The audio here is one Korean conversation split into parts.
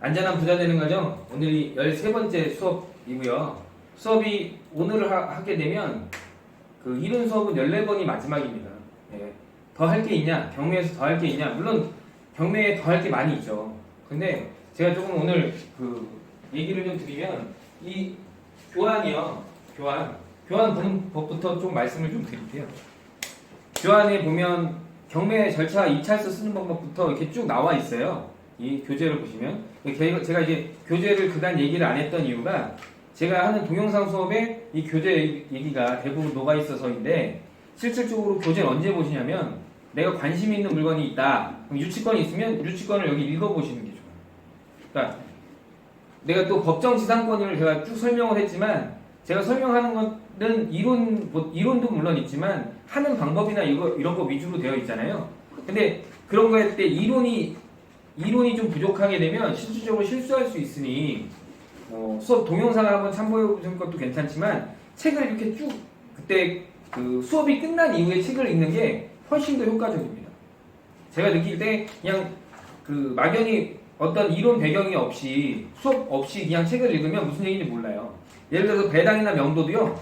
안전한 부자 되는 과정 오늘이 13번째 수업이고요. 수업이 오늘 하게 되면 그 이론 수업은 14번이 마지막입니다. 예. 더 할 게 있냐? 경매에서 더 할 게 있냐? 물론 경매에 더 할 게 많이 있죠. 근데 제가 조금 오늘 그 얘기를 좀 드리면 이 교환이요. 교환 보는 법부터 좀 말씀을 좀 드릴게요. 교환에 보면 경매 절차 입찰서 쓰는 방법부터 이렇게 쭉 나와 있어요. 이 교재를 보시면 제가 이제 교재를 그간 얘기를 안 했던 이유가 제가 하는 동영상 수업에 이 교재 얘기가 대부분 녹아 있어서인데 실질적으로 교재를 언제 보시냐면 내가 관심 있는 물건이 있다. 그럼 유치권이 있으면 유치권을 여기 읽어보시는 게 좋아요. 그러니까 내가 또 법정지상권을 제가 쭉 설명을 했지만 제가 설명하는 것은 이론도 물론 있지만 하는 방법이나 이런 거 위주로 되어 있잖아요. 근데 그런 거 할 때 이론이 좀 부족하게 되면 실질적으로 실수할 수 있으니 수업 동영상을 한번 참고해 보시는 것도 괜찮지만 책을 이렇게 쭉 그때 그 수업이 끝난 이후에 책을 읽는 게 훨씬 더 효과적입니다. 제가 느낄 때 그냥 그 막연히 어떤 이론 배경이 없이 수업 없이 그냥 책을 읽으면 무슨 얘기인지 몰라요. 예를 들어서 배당이나 명도도요.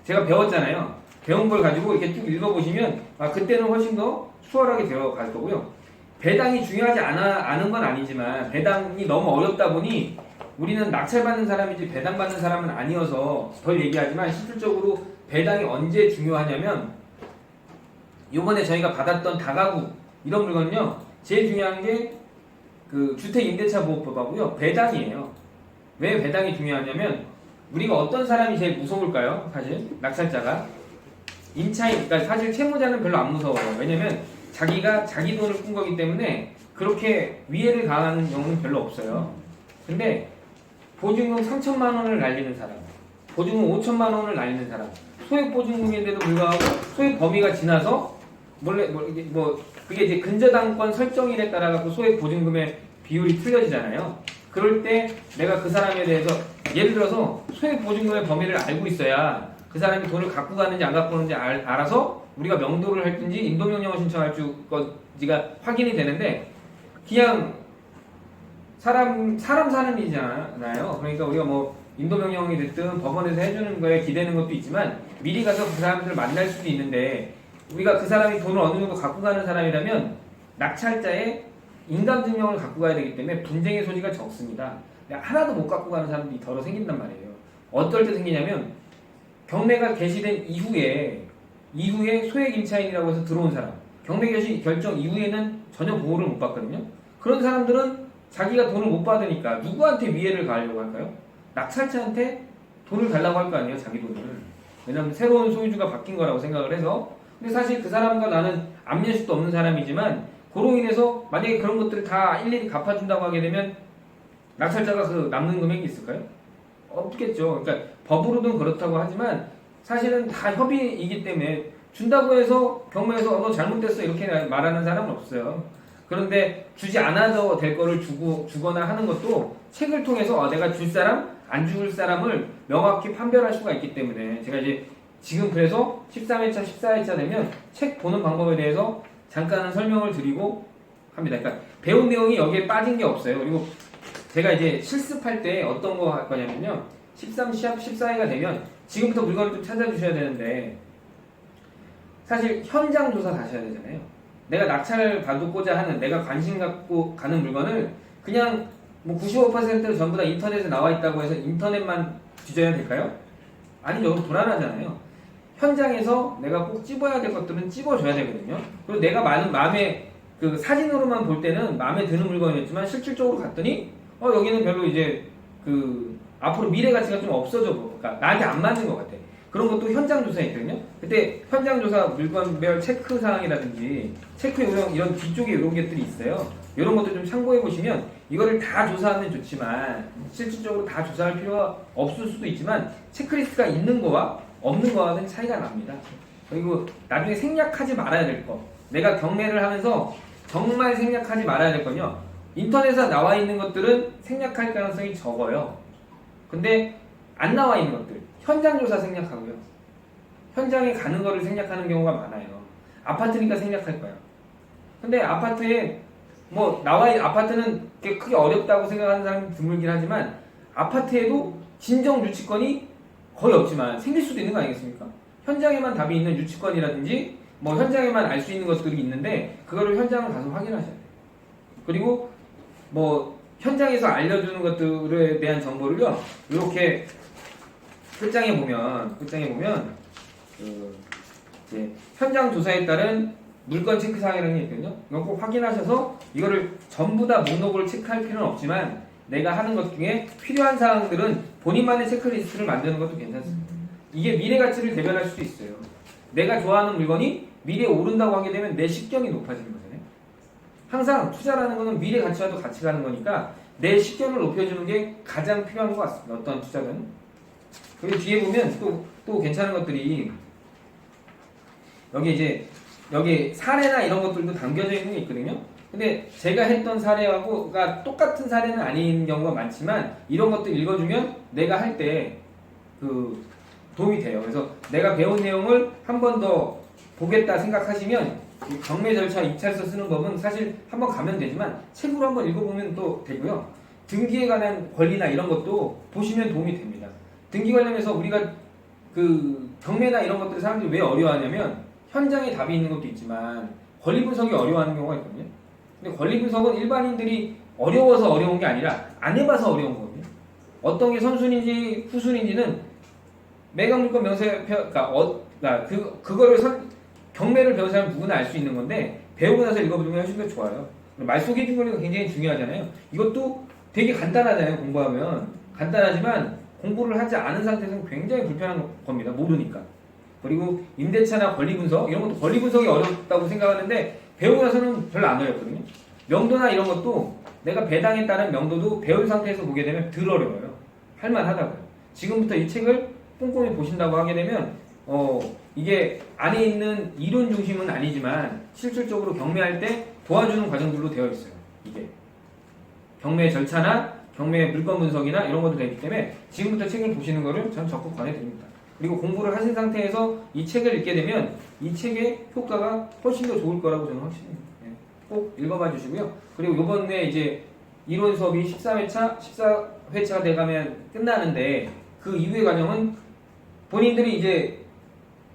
제가 배웠잖아요. 배운 걸 가지고 이렇게 쭉 읽어보시면 그때는 훨씬 더 수월하게 되어 갈 거고요. 배당이 중요하지 않은 건 아니지만 배당이 너무 어렵다 보니 우리는 낙찰받는 사람이지 배당받는 사람은 아니어서 덜 얘기하지만 실질적으로 배당이 언제 중요하냐면 요번에 저희가 받았던 다가구 이런 물건은요. 제일 중요한 게 그 주택임대차보호법하고요. 배당이에요. 왜 배당이 중요하냐면 우리가 어떤 사람이 제일 무서울까요? 사실 낙찰자가 임차인, 그러니까 사실 채무자는 별로 안 무서워요. 왜냐면 자기가 자기 돈을 꾼 거기 때문에 그렇게 위해를 가하는 경우는 별로 없어요. 근데 보증금 3천만 원을 날리는 사람, 보증금 5천만 원을 날리는 사람, 소액 보증금인데도 불구하고 소액 범위가 지나서 그게 이제 근저당권 설정일에 따라 갖고 소액 보증금의 비율이 틀려지잖아요. 그럴 때 내가 그 사람에 대해서 예를 들어서 소액 보증금의 범위를 알고 있어야 그 사람이 돈을 갖고 가는지 안 갖고 가는지 알아서 우리가 명도를 할든지 인도명령을 신청할 지가 확인이 되는데 그냥 사람 사는 일이잖아요. 그러니까 우리가 뭐 인도명령이 됐든 법원에서 해주는 거에 기대는 것도 있지만 미리 가서 그 사람들을 만날 수도 있는데 우리가 그 사람이 돈을 어느 정도 갖고 가는 사람이라면 낙찰자의 인감증명을 갖고 가야 되기 때문에 분쟁의 소지가 적습니다. 하나도 못 갖고 가는 사람들이 더러 생긴단 말이에요. 어떨 때 생기냐면 경매가 개시된 이후에 소액 임차인이라고 해서 들어온 사람, 경매 결정 이후에는 전혀 보호를 못 받거든요. 그런 사람들은 자기가 돈을 못 받으니까 누구한테 위해를 가하려고 할까요? 낙찰자한테 돈을 달라고 할 거 아니에요, 자기 돈을. 왜냐면 새로운 소유주가 바뀐 거라고 생각을 해서. 근데 사실 그 사람과 나는 압류수도 없는 사람이지만 그로 인해서 만약에 그런 것들을 다 일일이 갚아준다고 하게 되면 낙찰자가 그 남는 금액이 있을까요? 없겠죠. 그러니까 법으로는 그렇다고 하지만 사실은 다 협의이기 때문에 준다고 해서 경매에서 너 잘못됐어 이렇게 말하는 사람은 없어요. 그런데 주지 않아도 될 거를 주거나 하는 것도 책을 통해서 내가 줄 사람, 안 줄 사람을 명확히 판별할 수가 있기 때문에 제가 이제 지금 그래서 13회차, 14회차 되면 책 보는 방법에 대해서 잠깐 설명을 드리고 합니다. 그러니까 배운 내용이 여기에 빠진 게 없어요. 그리고 제가 이제 실습할 때 어떤 거 할 거냐면요. 13, 시합 14회가 되면 지금부터 물건을 좀 찾아주셔야 되는데 사실 현장 조사 다시 해야 되잖아요. 내가 낙찰을 받고자 하는 내가 관심 갖고 가는 물건을 그냥 뭐 95% 전부 다 인터넷에 나와 있다고 해서 인터넷만 뒤져야 될까요? 아니죠. 불안하잖아요. 현장에서 내가 꼭 찝어야 될 것들은 찝어줘야 되거든요. 그리고 내가 마음에 그 사진으로만 볼 때는 마음에 드는 물건이었지만 실질적으로 갔더니 여기는 별로 이제 그 앞으로 미래 가치가 좀 없어져 그러니까 나한테 안 맞는 것 같아. 그런 것도 현장 조사에 있거든요. 그때 현장 조사 물건별 체크 사항이라든지 체크 요령 이런 뒤쪽에 이런 것들이 있어요. 이런 것도 좀 참고해 보시면 이거를 다 조사하면 좋지만 실질적으로 다 조사할 필요가 없을 수도 있지만 체크리스트가 있는 거와 없는 거와는 차이가 납니다. 그리고 나중에 생략하지 말아야 될 거. 내가 경매를 하면서 정말 생략하지 말아야 될 건요. 인터넷에 나와 있는 것들은 생략할 가능성이 적어요. 근데 안 나와 있는 것들 현장 조사 생략하고요. 현장에 가는 거를 생략하는 경우가 많아요. 아파트니까 생략할 거야. 근데 아파트에 뭐 나와 아파트는 그렇게 크게 어렵다고 생각하는 사람이 드물긴 하지만 아파트에도 진정 유치권이 거의 없지만 생길 수도 있는 거 아니겠습니까? 현장에만 답이 있는 유치권이라든지 뭐 현장에만 알 수 있는 것들이 있는데 그거를 현장을 가서 확인하셔야 돼요. 그리고 뭐 현장에서 알려주는 것들에 대한 정보를요 이렇게 끝장에 보면 그 이제 현장 조사에 따른 물건 체크 사항이라는 게 있거든요. 이건 꼭 확인하셔서 이거를 전부 다 목록을 체크할 필요는 없지만 내가 하는 것 중에 필요한 사항들은 본인만의 체크리스트를 만드는 것도 괜찮습니다. 이게 미래 가치를 대변할 수도 있어요. 내가 좋아하는 물건이 미래에 오른다고 하게 되면 내 식견이 높아지는 거잖아요. 항상 투자라는 거는 미래 가치와도 같이 가는 거니까 내 식견을 높여주는 게 가장 필요한 것 같습니다. 어떤 투자든. 그리고 뒤에 보면 또 괜찮은 것들이 여기 사례나 이런 것들도 담겨져 있는 게 있거든요. 근데 제가 했던 사례하고가 똑같은 사례는 아닌 경우가 많지만 이런 것들 읽어주면 내가 할 때 그 도움이 돼요. 그래서 내가 배운 내용을 한 번 더 보겠다 생각하시면 이 경매 절차 입찰서 쓰는 법은 사실 한번 가면 되지만 책으로 한번 읽어보면 또 되고요. 등기에 관한 권리나 이런 것도 보시면 도움이 됩니다. 등기 관련해서 우리가 그 경매나 이런 것들 사람들이 왜 어려워하냐면 현장에 답이 있는 것도 있지만 권리 분석이 어려워하는 경우가 있거든요. 근데 권리 분석은 일반인들이 어려워서 어려운 게 아니라 안 해봐서 어려운 거거든요. 어떤 게 선순인지 후순인지는 매각물건 명세표, 그거를 경매를 배운 사람 누구나 알 수 있는 건데 배우고 나서 읽어보면 훨씬 더 좋아요. 말속의 핑거리가 굉장히 중요하잖아요. 이것도 되게 간단하잖아요. 공부하면 간단하지만 공부를 하지 않은 상태에서는 굉장히 불편한 겁니다. 모르니까. 그리고 임대차나 권리 분석 이런 것도 권리 분석이 어렵다고 생각하는데 배우고 나서는 별로 안 어렵거든요. 명도나 이런 것도 내가 배당에 따른 명도도 배운 상태에서 보게 되면 덜 어려워요. 할만하다고요. 지금부터 이 책을 꼼꼼히 보신다고 하게 되면 이게 안에 있는 이론 중심은 아니지만 실질적으로 경매할 때 도와주는 과정들로 되어 있어요. 이게 경매 절차나 경매 물건 분석이나 이런 것도 되기 때문에 지금부터 책을 보시는 거를 전 적극 권해드립니다. 그리고 공부를 하신 상태에서 이 책을 읽게 되면 이 책의 효과가 훨씬 더 좋을 거라고 저는 확신해요. 꼭 읽어봐 주시고요. 그리고 요번에 이제 이론 수업이 14회차가 돼가면 끝나는데 그 이후의 과정은 본인들이 이제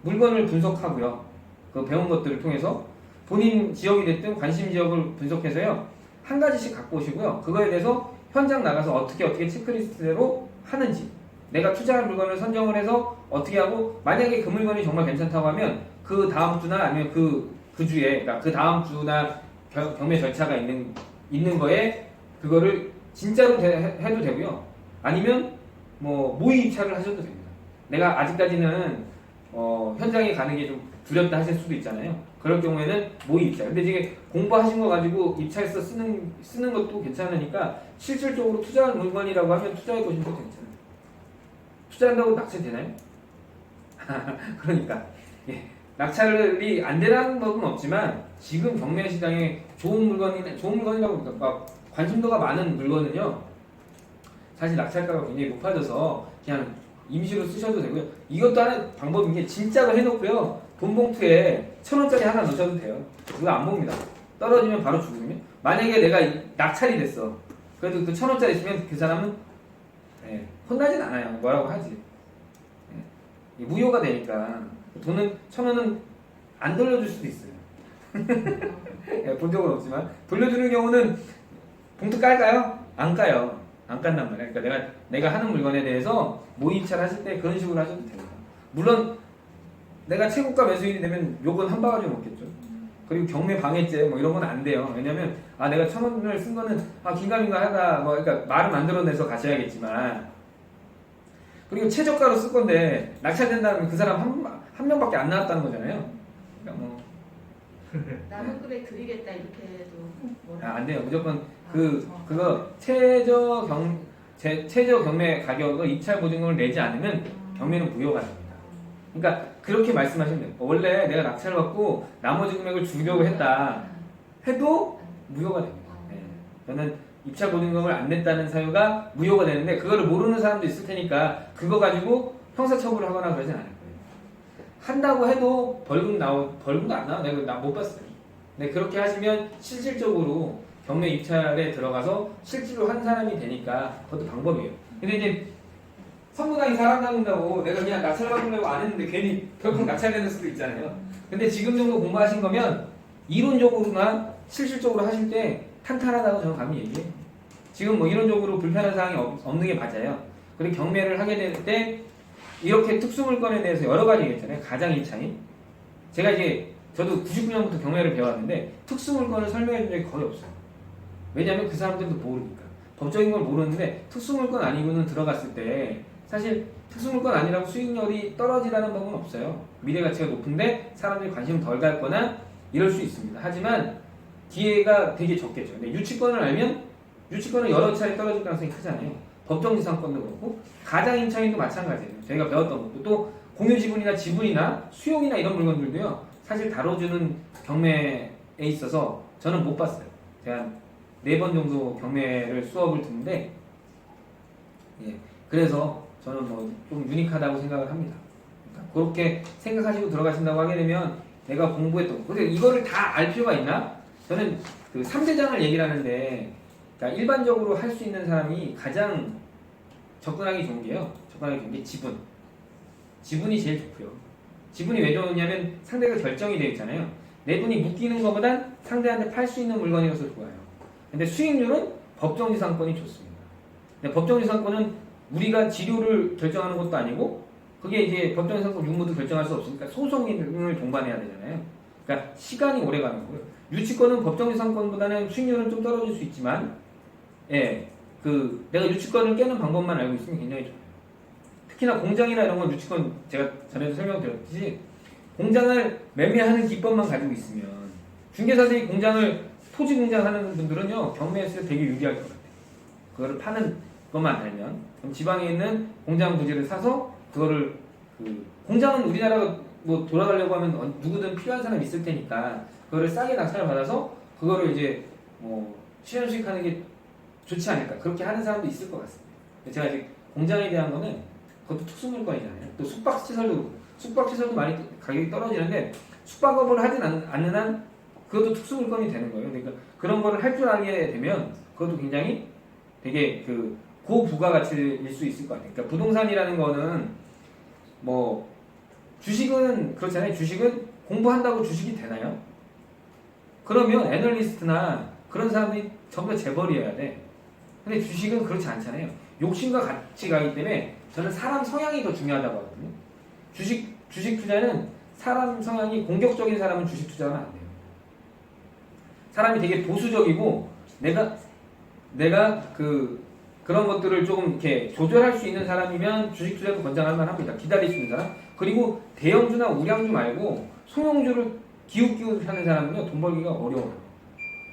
물건을 분석하고요. 그 배운 것들을 통해서 본인 지역이 됐든 관심 지역을 분석해서요. 한 가지씩 갖고 오시고요. 그거에 대해서 현장 나가서 어떻게 체크리스트대로 하는지 내가 투자할 물건을 선정을 해서 어떻게 하고 만약에 그 물건이 정말 괜찮다고 하면 그 다음 주나 아니면 그 주에 그러니까 그 다음 주나 경매 절차가 있는 거에 그거를 진짜로 해도 되고요. 아니면 뭐 모의 입찰을 하셔도 됩니다. 내가 아직까지는 현장에 가는 게 좀 두렵다 하실 수도 있잖아요. 그럴 경우에는 모의 입찰. 근데 지금 공부하신 거 가지고 입찰서 쓰는 것도 괜찮으니까 실질적으로 투자할 물건이라고 하면 투자해 보시는 것도 괜찮아요. 투자한다고 낙찰되나요? 그러니까 낙찰이 안 되라는 법은 없지만 지금 경매 시장에 좋은 물건이라고 막 관심도가 많은 물건은요 사실 낙찰가가 굉장히 높아져서 그냥 임시로 쓰셔도 되고요. 이것도 하는 방법인 게 진짜로 해놓고요. 돈 봉투에 1,000원짜리 하나 넣으셔도 돼요. 그거 안 봅니다. 떨어지면 바로 주거든요. 만약에 내가 낙찰이 됐어. 그래도 그 1,000원짜리 있으면 그 사람은 혼나진 않아요. 뭐라고 하지. 무효가 되니까 돈은 1,000원은 안 돌려줄 수도 있어요. 본 적은 없지만 돌려주는 경우는 봉투 깔까요? 안 까요. 안 깐단 말이야. 그러니까 내가 하는 물건에 대해서 모의 입찰 하실 때 그런 식으로 하셔도 됩니다. 물론 내가 최고가 매수인이 되면 요건 한 바가지 먹겠죠. 그리고 경매 방해죄 뭐 이런 건 안 돼요. 왜냐면 내가 1,000원을 쓴 거는 긴가민가 하다 그러니까 말을 만들어내서 가셔야겠지만 그리고 최저가로 쓸 건데 낙찰된다면 그 사람 한 명밖에 안 나왔다는 거잖아요. 그러니까 뭐 남은 금액 드리겠다 이렇게 해도 안 돼요. 무조건 그거 최저 경매 가격을 입찰 보증금을 내지 않으면 경매는 무효가 됩니다. 그러니까 그렇게 말씀하시면 돼요. 원래 내가 낙찰을 받고 나머지 금액을 주려고 했다 해도 무효가 됩니다. 저는 입찰 보증금을 안 냈다는 사유가 무효가 되는데 그거를 모르는 사람도 있을 테니까 그거 가지고 형사처벌을 하거나 그러진 않을 거예요. 한다고 해도 벌금도 안 나와. 내가 못 봤어요. 네, 그렇게 하시면 실질적으로 경매 입찰에 들어가서 실제로 한 사람이 되니까 그것도 방법이에요. 근데 이제 선무당이 사람 잡는다고 내가 그냥 낙찰받으려고 안 했는데 괜히 결국 낙찰되는 수도 있잖아요. 근데 지금 정도 공부하신 거면 이론적으로나 실질적으로 하실 때 탄탄하다고 저는 감히 얘기해요. 지금 뭐 이론적으로 불편한 사항이 없는 게 맞아요. 그리고 경매를 하게 될 때 이렇게 특수물건에 대해서 여러 가지 얘기했잖아요. 가장 1차인. 제가 이제 저도 99년부터 경매를 배웠는데 특수물건을 설명해 준 적이 거의 없어요. 왜냐하면 그 사람들도 모르니까. 법적인 걸 모르는데 특수물건 아니고는 들어갔을 때 사실 특수물건 아니라고 수익률이 떨어지라는 법은 없어요. 미래가치가 높은데 사람들이 관심 덜 갖거나 이럴 수 있습니다. 하지만 기회가 되게 적겠죠. 근데 유치권을 알면 유치권은 여러 차례 떨어질 가능성이 크잖아요. 법정지상권도 그렇고 가장임차인도 마찬가지예요. 저희가 배웠던 것도 또 공유지분이나 지분이나 수용이나 이런 물건들도요. 사실 다뤄주는 경매에 있어서 저는 못 봤어요. 제가 4번 정도 경매를 수업을 듣는데 예, 그래서 저는 뭐 좀 유니크하다고 생각을 합니다. 그러니까 그렇게 생각하시고 들어가신다고 하게 되면 내가 공부했던 근데 이거를 다 알 필요가 있나? 저는 그 3대장을 얘기를 하는데 그러니까 일반적으로 할 수 있는 사람이 가장 접근하기 좋은 게요. 접근하기 좋은 게 지분. 지분이 제일 좋고요. 지분이 왜 좋으냐면 상대가 결정이 되어 있잖아요. 내 돈이 묶이는 것보단 상대한테 팔 수 있는 물건이라서 좋아요. 근데 수익률은 법정지상권이 좋습니다. 근데 법정지상권은 우리가 지료를 결정하는 것도 아니고 그게 이제 법정지상권 유무도 결정할 수 없으니까 소송을 동반해야 되잖아요. 그러니까 시간이 오래 가는 거고요. 유치권은 법정지상권보다는 수익률은 좀 떨어질 수 있지만 예, 그 내가 유치권을 깨는 방법만 알고 있으면 굉장히 좋아요. 특히나 공장이나 이런 건 유치권 제가 전에도 설명드렸듯이 공장을 매매하는 기법만 가지고 있으면 중개사들이 공장을 토지 공장하는 분들은요 경매했을 때 되게 유리할 것 같아요. 그거를 파는 것만 알면 그럼 지방에 있는 공장 부지를 사서 그거를 그 공장은 우리나라가 뭐 돌아가려고 하면 누구든 필요한 사람이 있을 테니까 그거를 싸게 낙찰을 받아서 그거를 이제 뭐 실현수익하는 게 좋지 않을까 그렇게 하는 사람도 있을 것 같습니다. 제가 아직 공장에 대한 거는 그것도 특수물건이잖아요. 또 숙박시설도 많이 가격이 떨어지는데 숙박업을 하진 않는 한 그것도 특수물건이 되는 거예요. 그러니까 그런 거를 할 줄 알게 되면 그것도 굉장히 되게 그 고부가가치일 수 있을 것 같아요. 그러니까 부동산이라는 거는 뭐 주식은 그렇잖아요. 주식은 공부한다고 주식이 되나요? 그러면 애널리스트나 그런 사람들이 전부 다 재벌이어야 돼. 근데 주식은 그렇지 않잖아요. 욕심과 같이 가기 때문에 저는 사람 성향이 더 중요하다고 하거든요. 주식 투자는 사람 성향이 공격적인 사람은 주식 투자는 안 돼요. 사람이 되게 보수적이고 내가 그런 것들을 조금 이렇게 조절할 수 있는 사람이면 주식 투자도 권장할 만합니다. 기다릴 수 있는 사람. 그리고 대형주나 우량주 말고 소형주를 기웃기웃 하는 사람은요 돈 벌기가 어려워요.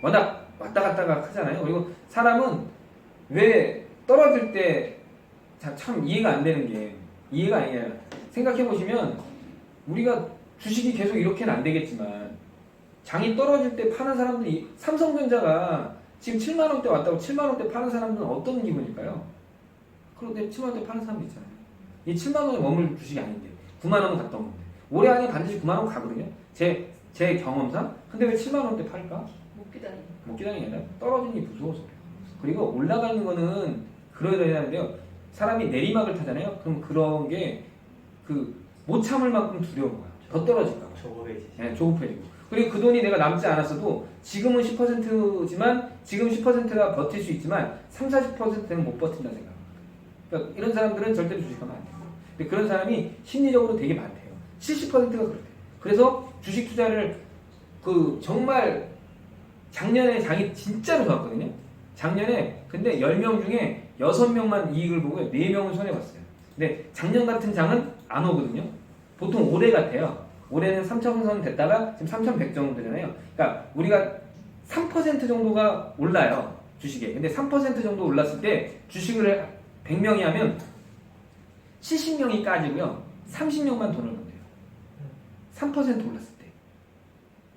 워낙 왔다 갔다가 크잖아요. 그리고 사람은 왜 떨어질 때 참 이해가 안 되는 게 이해가 아니라 생각해 보시면 우리가 주식이 계속 이렇게는 안 되겠지만 장이 떨어질 때 파는 사람들이 삼성전자가 지금 7만 원대 왔다고 7만 원대 파는 사람들은 어떤 기분일까요? 그런데 7만 원대 파는 사람도 있잖아요. 이 7만 원에 머물 주식이 아닌데 9만 원은 갔던 건데 올해 안에 반드시 9만 원 가거든요. 제 경험상. 근데 왜 7만 원대 팔까? 못 기다리는 게 아니라 떨어지는 게 무서워서. 그리고 올라가는 거는 그러야 하는데요. 사람이 내리막을 타잖아요. 그럼 그런 게 못 참을 만큼 두려운 거야. 더 떨어질까 봐. 조급해지고. 그리고 그 돈이 내가 남지 않았어도 지금은 10%지만 지금 10%가 버틸 수 있지만 30-40%는 못 버틴다 생각. 그러니까 이런 사람들은 절대로 주식하면 안 돼요. 근데 그런 사람이 심리적으로 되게 많대요. 70%가 그렇대요. 그래서 주식 투자를 정말 작년에 장이 진짜로 좋았거든요. 작년에 근데 10명 중에 6명만 이익을 보고요. 4명은 손해봤어요. 근데 작년 같은 장은 안 오거든요. 보통 올해 같아요. 올해는 3,000선 됐다가 지금 3,100 정도 되잖아요. 그러니까 우리가 3% 정도가 올라요. 주식에. 근데 3% 정도 올랐을 때 주식을 100명이 하면 70명이 까지고요. 30명만 돈을 번대요. 3% 올랐을 때.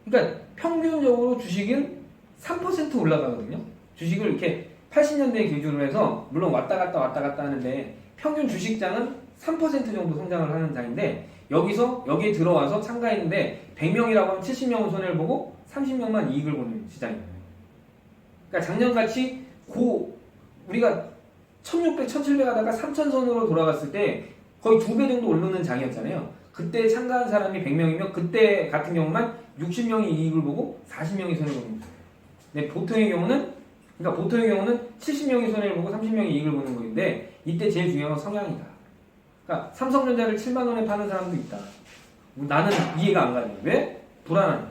그러니까 평균적으로 주식은 3% 올라가거든요. 주식을 이렇게 80년대 기준으로 해서 물론 왔다 갔다 하는데 평균 주식장은 3% 정도 성장을 하는 장인데 여기에 들어와서 참가했는데 100명이라고 하면 70명은 손해를 보고 30명만 이익을 보는 시장이에요. 그러니까 작년같이 우리가 1600, 1700 하다가 3000선으로 돌아갔을 때 거의 2배 정도 오르는 장이었잖아요. 그때 참가한 사람이 100명이면 그때 같은 경우만 60명이 이익을 보고 40명이 손해를 보는 거예요. 근데 보통의 경우는 70명이 손해를 보고 30명이 이익을 보는 거인데 이때 제일 중요한 건 성향이다. 그러니까 삼성전자를 7만 원에 파는 사람도 있다. 나는 이해가 안 가는 거예요. 왜? 불안하니까.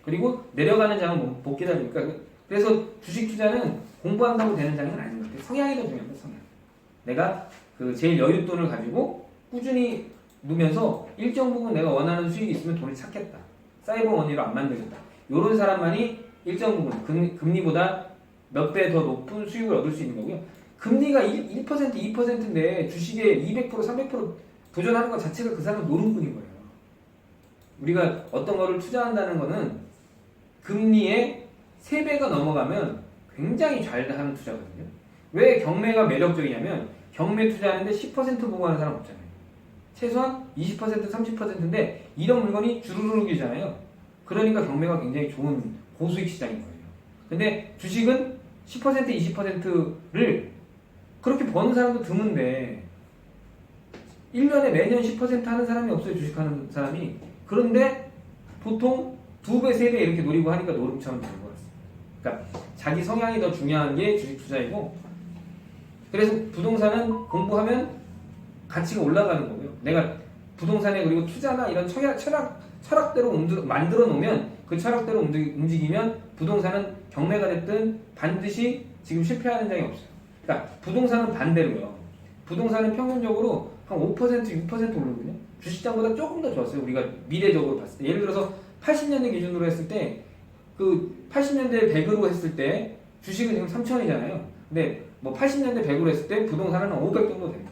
그리고 내려가는 장은 못 기다리니까. 그래서 주식 투자는 공부한다고 되는 장은 아닌 것 같아요. 성향이 더 중요합니다. 성향. 내가 그 제일 여윳돈을 가지고 꾸준히 누면서 일정 부분 내가 원하는 수익이 있으면 돈을 찾겠다. 사이버 머니로 안 만들겠다. 이런 사람만이 일정 부분 금리보다 몇 배 더 높은 수익을 얻을 수 있는 거고요. 금리가 1%, 2%인데 주식에 200%, 300% 도전하는 것 자체가 그 사람은 노름꾼인 거예요. 우리가 어떤 거를 투자한다는 거는 금리의 3배가 넘어가면 굉장히 잘하는 투자거든요. 왜 경매가 매력적이냐면 경매 투자하는데 10% 보고 하는 사람 없잖아요. 최소한 20%, 30%인데 이런 물건이 주르륵이잖아요. 그러니까 경매가 굉장히 좋은 고수익 시장인 거예요. 근데 주식은 10%, 20%를 그렇게 버는 사람도 드문데 1년에 매년 10% 하는 사람이 없어요. 주식하는 사람이. 그런데 보통 2배, 3배 이렇게 노리고 하니까 노름처럼 되는 것 같습니다. 그러니까 자기 성향이 더 중요한 게 주식 투자이고 그래서 부동산은 공부하면 가치가 올라가는 거고요. 내가 부동산에 그리고 투자나 이런 철학대로 만들어 놓으면 그 철학대로 움직이면 부동산은 경매가 됐든 반드시 지금 실패하는 장이 없어요. 그러니까 부동산은 반대로요. 부동산은 평균적으로 한 5%, 6% 오르거든요. 주식장보다 조금 더 좋았어요. 우리가 미래적으로 봤을 때. 예를 들어서 80년대 기준으로 했을 때 그 80년대 100으로 했을 때 주식은 지금 3천이잖아요. 근데 뭐 80년대 100으로 했을 때 부동산은 한 500 정도 됩니다.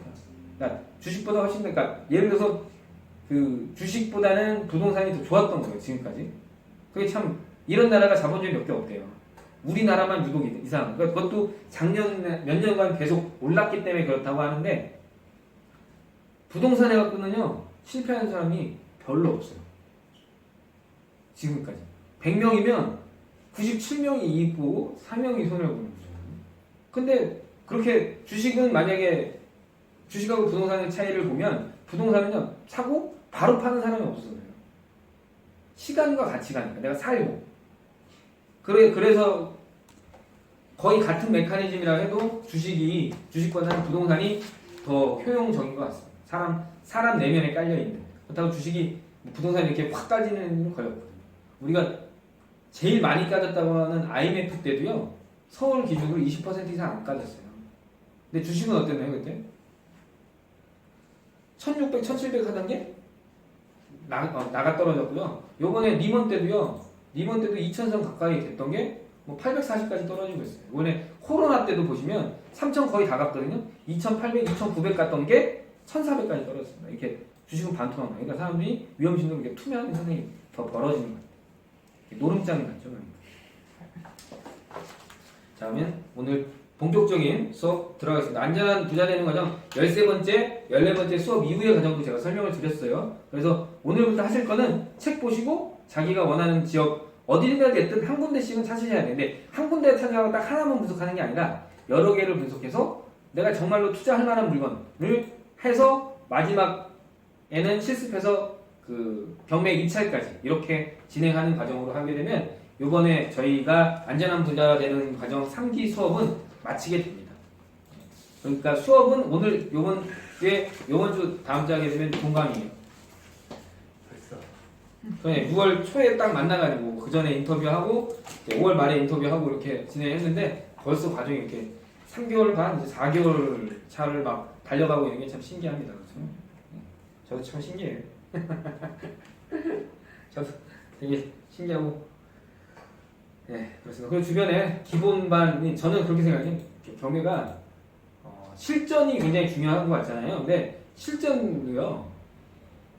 그러니까 주식보다 훨씬 더, 그러니까 예를 들어서 그 주식보다는 부동산이 더 좋았던 거예요. 지금까지. 그게 참 이런 나라가 자본주의 몇 개 없대요. 우리나라만 유독 이상. 그러니까 그것도 작년 몇 년간 계속 올랐기 때문에 그렇다고 하는데 부동산에 갖고는요 실패하는 사람이 별로 없어요. 지금까지 100명이면 97명이 이익 보고 4명이 손해를 보는 거죠. 근데 그렇게 주식은 만약에 주식하고 부동산의 차이를 보면 부동산은요 사고 바로 파는 사람이 없어요. 시간과 같이 가니까 내가 살고 그래서 거의 같은 메커니즘이라 해도 주식보다는 부동산이 더 효용적인 것 같습니다. 사람 내면에 깔려있는. 그렇다고 주식이 부동산이 이렇게 확 따지는 일은 거의 없거든요. 우리가 제일 많이 까졌다고 하는 IMF 때도요 서울 기준으로 20% 이상 안 까졌어요. 근데 주식은 어땠나요 그때? 1600, 1700 하던 게 나가 떨어졌고요. 요번에 리먼 때도 2000선 가까이 됐던 게 뭐 840까지 떨어지고 있어요. 이번에 코로나 때도 보시면 3000 거의 다 갔거든요. 2800, 2900 갔던 게 1400까지 떨어졌습니다. 이렇게 주식은 반토막 나요. 그러니까 사람들이 위험심도 이렇게 투명한 현상이 더 벌어지는 거예요. 노름장이 같죠. 자, 그러면 오늘 본격적인 수업 들어가겠습니다. 안전한 부자 되는 과정 13번째, 14번째 수업 이후의 과정도 제가 설명을 드렸어요. 그래서 오늘부터 하실 거는 책 보시고 자기가 원하는 지역 어디가 됐든 한 군데씩은 찾으셔야 되는데 한 군데 찾아가고 딱 하나만 분석하는 게 아니라 여러 개를 분석해서 내가 정말로 투자할 만한 물건을 해서 마지막에는 실습해서 그 경매 입찰까지 이렇게 진행하는 과정으로 하게 되면 요번에 저희가 안전한 부자 되는 과정 3기 수업은 마치게 됩니다. 그러니까 수업은 오늘 요번 주 다음 주에 하게 되면 동강이에요. 벌써. 6월 초에 딱 만나가지고 그 전에 인터뷰하고 5월 말에 인터뷰하고 이렇게 진행했는데 벌써 과정이 이렇게 3개월 반, 이제 4개월 차를 막 달려가고 있는 게 참 신기합니다. 그렇죠? 저도 참 신기해요. 저도 되게 신기하고 네 그렇습니다. 그리고 주변에 기본반이 저는 그렇게 생각해요. 경매가 실전이 굉장히 중요한 것 같잖아요. 근데 실전이요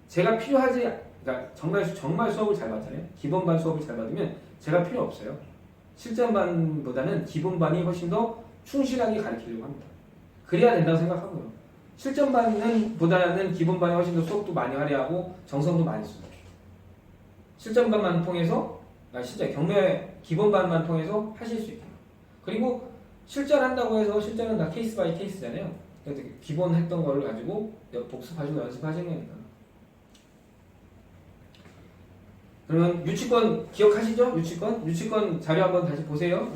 제가 필요하지 그러니까 정말 수업을 잘 받잖아요. 기본반 수업을 잘 받으면 제가 필요 없어요. 실전반보다는 기본반이 훨씬 더 충실하게 가르치려고 합니다. 그래야 된다고 생각하고요. 실전반보다는 기본반이 훨씬 더 수업도 많이 할애하고 정성도 많이 쓰죠. 실전반만 통해서 진짜 경매 기본반만 통해서 하실 수 있게요. 그리고 실전한다고 해서 실전은 다 케이스 바이 케이스잖아요. 그래서 기본 했던 거를 가지고 복습하시고 연습하시는 거니까. 그러면 유치권 기억하시죠? 유치권 자료 한번 다시 보세요.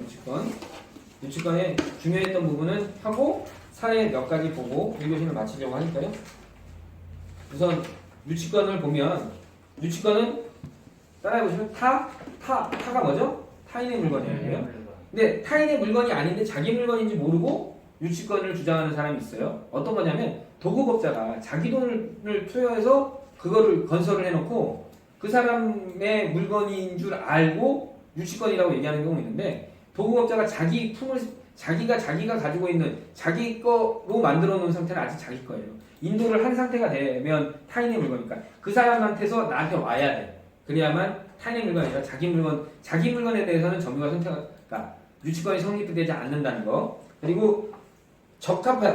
유치권에 중요했던 부분은 하고 사례 몇 가지 보고 1교시를 마치려고 하니까요. 우선 유치권을 보면 유치권은 따라해보시면 타가 뭐죠? 타인의 물건이에요. 근데 타인의 물건이 아닌데 자기 물건인지 모르고 유치권을 주장하는 사람이 있어요. 어떤 거냐면 도급업자가 자기 돈을 투여해서 그거를 건설을 해놓고 그 사람의 물건인 줄 알고 유치권이라고 얘기하는 경우 있는데 도급업자가 자기 품을 자기가 가지고 있는 자기 거로 만들어 놓은 상태는 아직 자기 거예요. 인도를 한 상태가 되면 타인의 물건이니까 그 사람한테서 나한테 와야 돼. 그래야만 타인의 물건이 아니라 자기 물건에 대해서는 점유가 선택가 유치권이 성립되지 않는다는 거. 그리고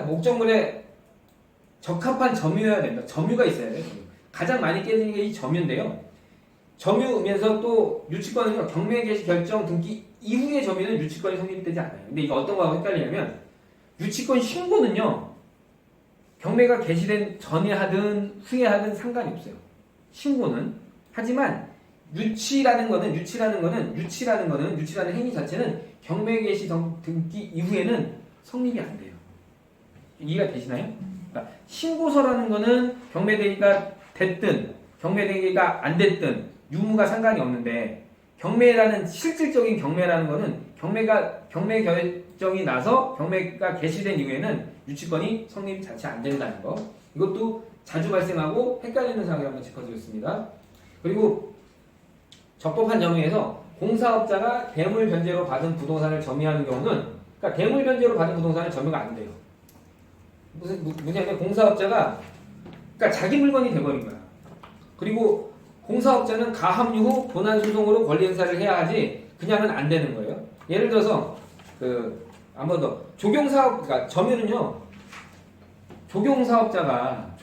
목적물에 적합한 점유여야 된다. 점유가 있어야 돼요. 가장 많이 깨지는 게 이 점유인데요. 점유면서 또 유치권은요, 경매 개시 결정 등기 이후의 점유는 유치권이 성립되지 않아요. 근데 이거 어떤 거하고 헷갈리냐면 유치권 신고는요, 경매가 개시된 전에 하든 후에 하든 상관이 없어요. 신고는. 하지만 유치라는 행위 자체는 경매 개시 등기 이후에는 성립이 안 돼요. 이해가 되시나요? 그러니까 신고서라는 거는 경매대기가 됐든 경매대기가 안 됐든 유무가 상관이 없는데 경매라는 실질적인 경매라는 거는 경매 결정이 나서 경매가 개시된 이후에는 유치권이 성립 자체 안 된다는 거. 이것도 자주 발생하고 헷갈리는 사항을 한번 짚어드렸습니다. 그리고 적법한 점유에서 공사업자가 대물 변제로 받은 부동산을 점유하는 경우는 그러니까 대물 변제로 받은 부동산은 점유가 안 돼요. 뭐냐면 공사업자가 그러니까 자기 물건이 돼버린 거야. 그리고 공사업자는 가압류 후 본안 소송으로 권리 행사를 해야 하지 그냥은 안 되는 거예요. 예를 들어서 한 번 더 조경사업 그러니까 점유는요. 조경사업자가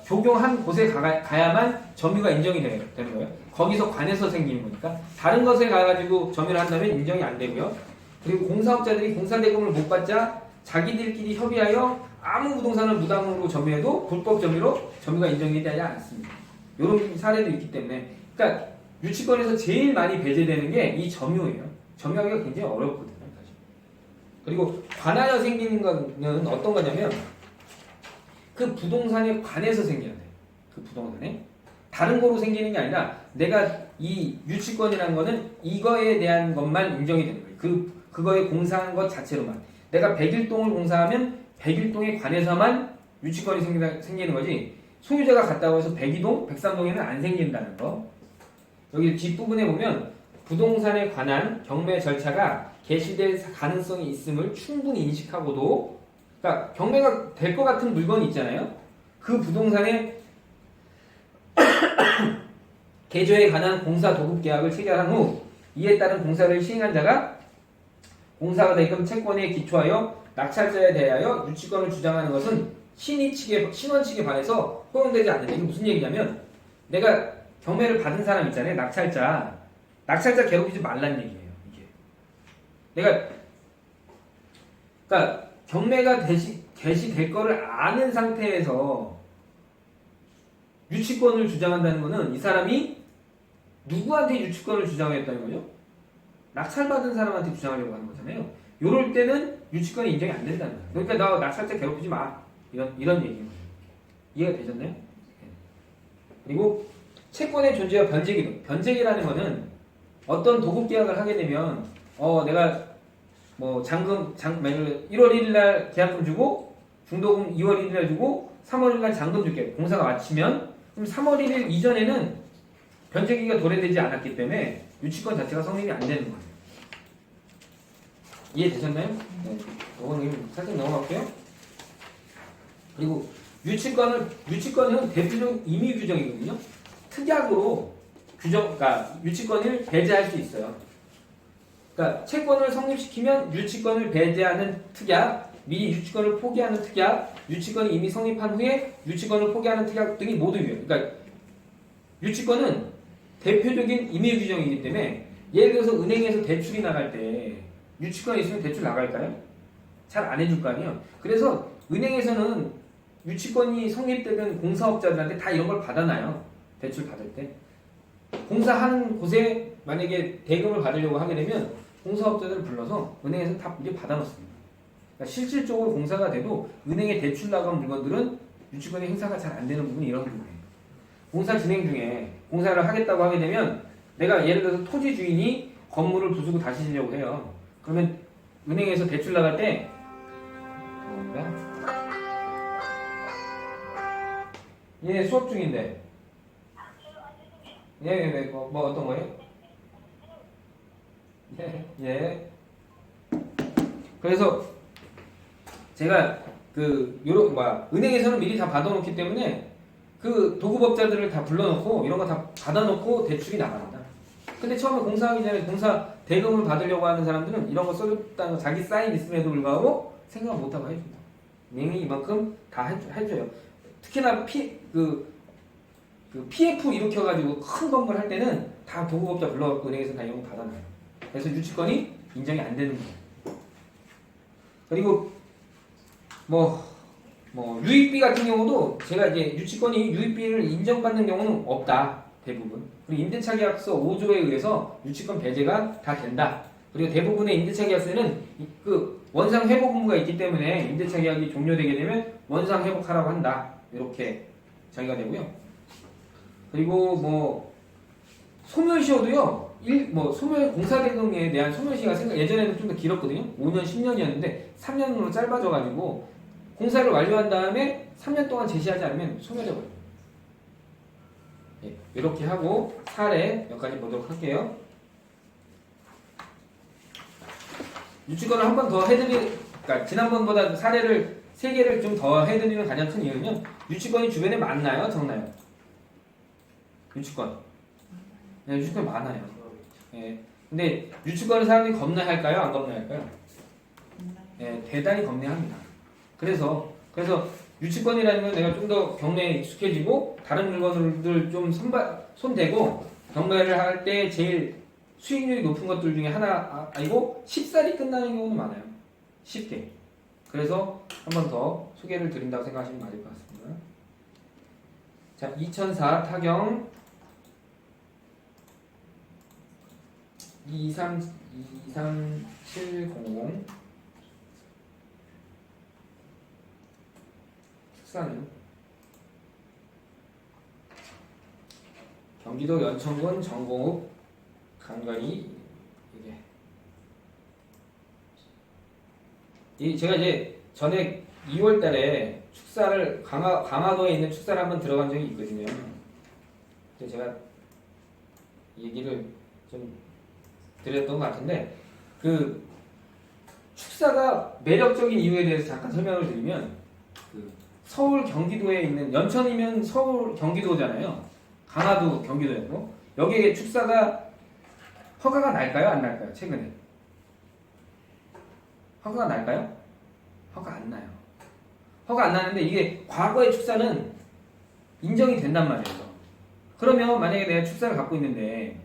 조경한 곳에 가야만 점유가 인정이 되는 거예요. 거기서 관해서 생기는 거니까 다른 것에 가가지고 점유를 한다면 인정이 안 되고요. 그리고 공사업자들이 공사대금을 못 받자 자기들끼리 협의하여 아무 부동산을 무당으로 점유해도 불법 점유로 점유가 인정이 되지 않습니다. 이런 사례도 있기 때문에 그러니까 유치권에서 제일 많이 배제되는 게 이 점유예요. 점유하기가 굉장히 어렵거든요. 사실. 그리고 관하여 생기는 거는 어떤 거냐면 그 부동산에 관해서 생겨야 돼요. 그 부동산에 다른 거로 생기는 게 아니라 내가 이 유치권이라는 거는 이거에 대한 것만 인정이 되는 거예요. 그거에 공사한 것 자체로만. 내가 101동을 공사하면 101동에 관해서만 유치권이 생기는 거지 소유자가 갔다고 해서 102동, 103동에는 안 생긴다는 거. 여기 뒷부분에 보면 부동산에 관한 경매 절차가 개시될 가능성이 있음을 충분히 인식하고도 그러니까 경매가 될 것 같은 물건이 있잖아요. 그 부동산에 개조에 관한 공사 도급 계약을 체결한 후 이에 따른 공사를 시행한 자가 공사가 대금 채권에 기초하여 낙찰자에 대하여 유치권을 주장하는 것은 신원 측에 반해서 허용되지 않는다. 이게 무슨 얘기냐면 내가 경매를 받은 사람 있잖아요. 낙찰자 괴롭히지 말란 얘기예요. 이게 그러니까 경매가 개시될 거를 아는 상태에서 유치권을 주장한다는 것은 이 사람이 누구한테 유치권을 주장했다는 거죠? 낙찰받은 사람한테 주장하려고 하는 거잖아요. 요럴 때는 유치권이 인정이 안 된다는 거예요. 그러니까 나 낙찰자 괴롭히지 마. 이런 얘기예요. 이해가 되셨나요? 네. 그리고 채권의 존재와 변제기. 변제기라는 거는 어떤 도급 계약을 하게 되면 내가 뭐 1월 1일 날 계약금 주고 중도금 2월 1일 날 주고 3월 1일 날 잔금 줄게. 공사가 마치면 그럼 3월 1일 이전에는 변제기가 도래되지 않았기 때문에 유치권 자체가 성립이 안 되는 거예요. 이해되셨나요? 네. 이거는 살짝 넘어갈게요. 그리고 유치권은 대표적 임의 규정이거든요. 특약으로 그러니까 유치권을 배제할 수 있어요. 그러니까 채권을 성립시키면 유치권을 배제하는 특약, 미리 유치권을 포기하는 특약, 유치권이 이미 성립한 후에 유치권을 포기하는 특약 등이 모두 유효해요. 그러니까 유치권은 대표적인 임의 규정이기 때문에 예를 들어서 은행에서 대출이 나갈 때 유치권이 있으면 대출 나갈까요? 잘 안 해줄 거 아니에요. 그래서 은행에서는 유치권이 성립되면 공사업자들한테 다 이런 걸 받아놔요. 대출 받을 때. 공사하는 곳에 만약에 대금을 받으려고 하게 되면 공사업자들을 불러서 은행에서 다 이제 받아놓습니다. 그러니까 실질적으로 공사가 돼도 은행에 대출 나간 물건들은 유치권의 행사가 잘 안 되는 부분이 이런 부분이에요. 공사 진행 중에 공사를 하겠다고 하게 되면 내가 예를 들어서 토지 주인이 건물을 부수고 다시 지려고 해요. 그러면 은행에서 대출 나갈 때 예, 수업 중인데. 예, 뭐 어떤 거예요? 예. 그래서 제가 은행에서는 미리 다 받아놓기 때문에 그 도급업자들을 다 불러놓고 이런 거 다 받아놓고 대출이 나갑니다. 근데 처음에 공사하기 전에 공사 대금을 받으려고 하는 사람들은 이런 거 써줬다는 자기 사인 있음에도 불구하고 생각 못하고 해줍니다. 은행이 이만큼 다 해줘요. 특히나 PF 일으켜가지고 큰 건물 할 때는 다 도급업자 불러갖고 은행에서 다 이런 거 받아놔요. 그래서 유치권이 인정이 안 되는 거예요. 그리고 유익비 같은 경우도 제가 이제 유치권이 유익비를 인정받는 경우는 없다. 대부분. 그리고 임대차 계약서 5조에 의해서 유치권 배제가 다 된다. 그리고 대부분의 임대차 계약서에는 그 원상 회복 의무가 있기 때문에 임대차 계약이 종료되게 되면 원상 회복하라고 한다. 이렇게 정의가 되고요. 그리고 소멸시효도요. 소멸 공사대금에 대한 소멸시효가 예전에는 좀 더 길었거든요. 5년, 10년이었는데 3년으로 짧아져가지고 공사를 완료한 다음에 3년 동안 제시하지 않으면 소멸해버려요. 네, 이렇게 하고 사례 몇 가지 보도록 할게요. 유치권을 한 번 더 그러니까 지난번보다 사례를 3개를 좀 더 해드리는 가장 큰 이유는 유치권이 주변에 많나요? 적나요? 유치권. 네, 유치권이 많아요. 네. 근데 유치권을 사람들이 겁나할까요? 안 겁나할까요? 네, 대단히 겁내합니다. 그래서 유치권이라는 건 내가 좀 더 경매에 익숙해지고 다른 물건들 좀 손대고 경매를 할 때 제일 수익률이 높은 것들 중에 하나이고 쉽사리 끝나는 경우는 많아요. 쉽게. 그래서 한 번 더 소개를 드린다고 생각하시면 맞을 것 같습니다. 자, 2004 타경 23700 특사는 경기도 연천군 정공읍 간간이 제가 이제 전에 2월달에 축사를 강화도에 있는 축사를 한번 들어간 적이 있거든요. 그래서 제가 얘기를 좀 드렸던 것 같은데 그 축사가 매력적인 이유에 대해서 잠깐 설명을 드리면 서울 경기도에 있는 연천이면 서울 경기도잖아요. 강화도 경기도였고 여기에 축사가 허가가 날까요? 안 날까요? 최근에 허가가 날까요? 허가 안 나요. 허가 안 나는데 이게 과거의 축사는 인정이 된단 말이에요. 그러면 만약에 내가 축사를 갖고 있는데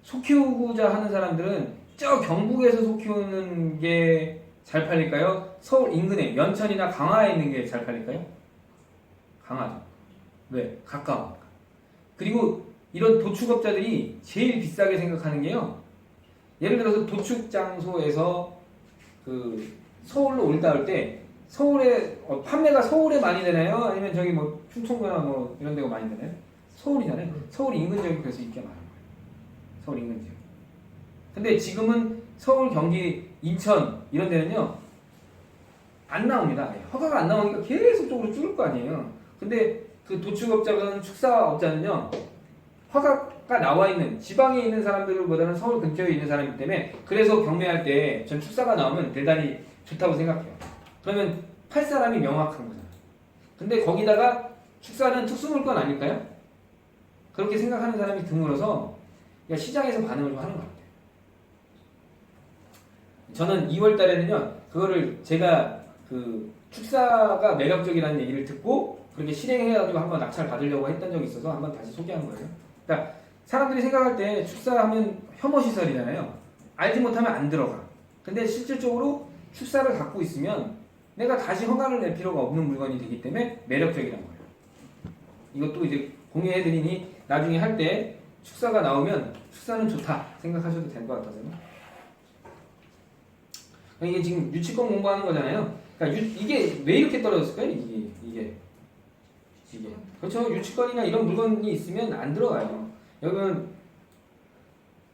소 키우고자 하는 사람들은 저 경북에서 소 키우는 게 잘 팔릴까요? 서울 인근에 연천이나 강화에 있는 게 잘 팔릴까요? 강화죠. 왜? 가까워. 그리고 이런 도축업자들이 제일 비싸게 생각하는 게요. 예를 들어서 도축 장소에서 서울로 올라올 때 서울에 판매가 서울에 많이 되나요? 아니면 저기 충청도나 이런 데가 많이 되나요? 서울이잖아요. 서울 인근 지역이 그래서 인기가 많은 거예요. 서울 인근 지역. 근데 지금은 서울, 경기, 인천 이런 데는요 안 나옵니다. 허가가 안 나오니까 계속적으로 줄을 거 아니에요. 근데 그 도축업자는 축사업자는요 허가가 나와 있는 지방에 있는 사람들보다는 서울 근처에 있는 사람이기 때문에 그래서 경매할 때 전 축사가 나오면 대단히 좋다고 생각해요. 그러면 팔 사람이 명확한 거잖아요. 근데 거기다가 축사는 특수물건 아닐까요? 그렇게 생각하는 사람이 드물어서 시장에서 반응을 좀 하는 것 같아요. 저는 2월 달에는요 그거를 제가 축사가 매력적이라는 얘기를 듣고 그렇게 실행해가지고 한번 낙찰 받으려고 했던 적이 있어서 한번 다시 소개한 거예요. 그러니까 사람들이 생각할 때 축사하면 혐오시설이잖아요. 알지 못하면 안 들어가. 근데 실질적으로 축사를 갖고 있으면 내가 다시 허가를 낼 필요가 없는 물건이 되기 때문에 매력적이란 거예요. 이것도 이제 공유해드리니 나중에 할 때 축사가 나오면 축사는 좋다 생각하셔도 될 것 같아서요. 이게 지금 유치권 공부하는 거잖아요. 그러니까 이게 왜 이렇게 떨어졌을까요? 이게 그렇죠. 유치권이나 이런 물건이 있으면 안 들어가요. 여러분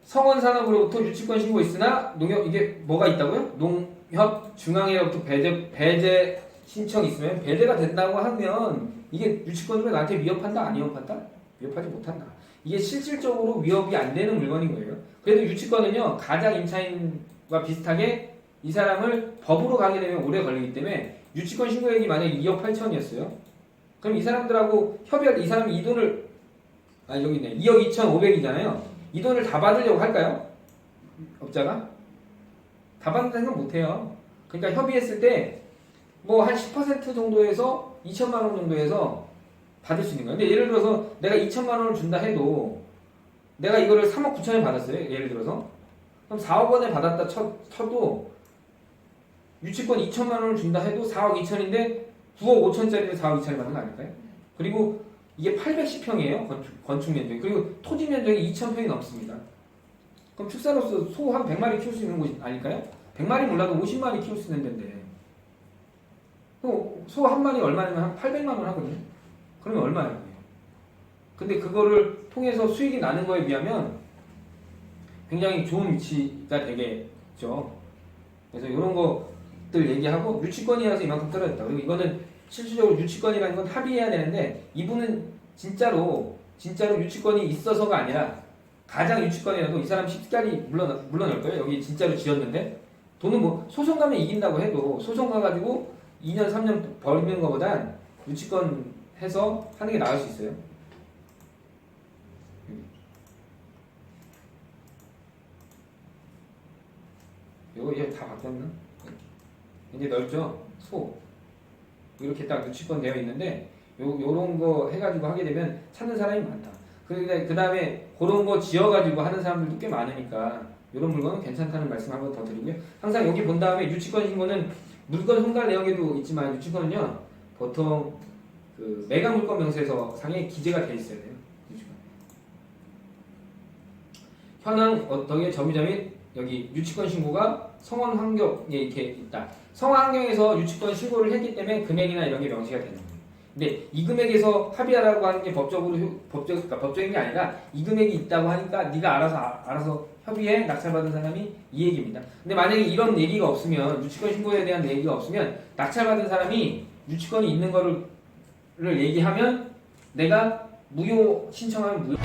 성원산업으로부터 유치권 신고 있으나 농협 이게 뭐가 있다고요? 농협 중앙회로부터 배제 신청 있으면 배제가 된다고 하면 이게 유치권으로 나한테 위협한다? 안 위협한다? 위협하지 못한다. 이게 실질적으로 위협이 안 되는 물건인 거예요. 그래도 유치권은요 가장 임차인과 비슷하게 이 사람을 법으로 가게 되면 오래 걸리기 때문에 유치권 신고액이 만약에 2억 8천이었어요. 그럼 이 사람들하고 협의할 때 이 사람이 이 돈을 여기 있네. 2억 2,500이잖아요. 이 돈을 다 받으려고 할까요? 업자가? 다 받는 생각 못해요. 그러니까 협의했을 때 뭐 한 10% 정도에서 2천만 원 정도에서 받을 수 있는 거예요. 근데 예를 들어서 내가 2천만 원을 준다 해도 내가 이거를 3억 9천에 받았어요. 예를 들어서. 그럼 4억 원에 받았다 쳐도 유치권 2천만 원을 준다 해도 4억 2천인데 9억 5천짜리를 4억 2천에 받는 거 아닐까요? 그리고 이게 810평이에요. 건축 면적이. 그리고 토지 면적이 2,000평이 넘습니다. 그럼 축사로서 소 한 100마리 키울 수 있는 곳이 아닐까요? 100마리 몰라도 50마리 키울 수 있는 데인데 소 한 마리 얼마냐면 한 800만 원 하거든요. 그러면 얼마예요? 근데 그거를 통해서 수익이 나는 거에 비하면 굉장히 좋은 위치가 되겠죠. 그래서 이런 것들 얘기하고 유치권이라서 이만큼 떨어졌다. 그리고 이거는 실질적으로 유치권이라는 건 합의해야 되는데 이분은 진짜로 유치권이 있어서가 아니라 가장 유치권이라도 이 사람 쉽사리 물러날 거예요. 여기 진짜로 지었는데 돈은 뭐 소송 가면 이긴다고 해도 소송 가가지고 2년 3년 벌는 것보단 유치권 해서 하는 게 나을 수 있어요. 이거 이제 다 바뀌었나? 이제 넓죠? 소 이렇게 딱 유치권 되어 있는데 요런 거 해가지고 하게 되면 찾는 사람이 많다. 그런데 그 다음에 그런 거 지어가지고 하는 사람들도 꽤 많으니까 이런 물건은 괜찮다는 말씀 한번 더 드리고요. 항상 여기 본 다음에 유치권 신고는 물건 송달 내역에도 있지만 유치권은요 보통 그 매각 물건 명세서 상에 기재가 돼 있어야 돼요. 유치권. 현황 어떻게 점유자 및 여기 유치권 신고가 성원 환경에 이렇게 있다. 성원 환경에서 유치권 신고를 했기 때문에 금액이나 이런 게 명시가 되는 거예요. 근데 이 금액에서 합의하라고 하는 게 그러니까 법적인 게 아니라 이 금액이 있다고 하니까 네가 알아서 협의해 낙찰받은 사람이 이 얘기입니다. 근데 만약에 이런 얘기가 없으면 유치권 신고에 대한 얘기가 없으면 낙찰받은 사람이 유치권이 있는 거를 얘기하면 내가 무효 신청하면 무효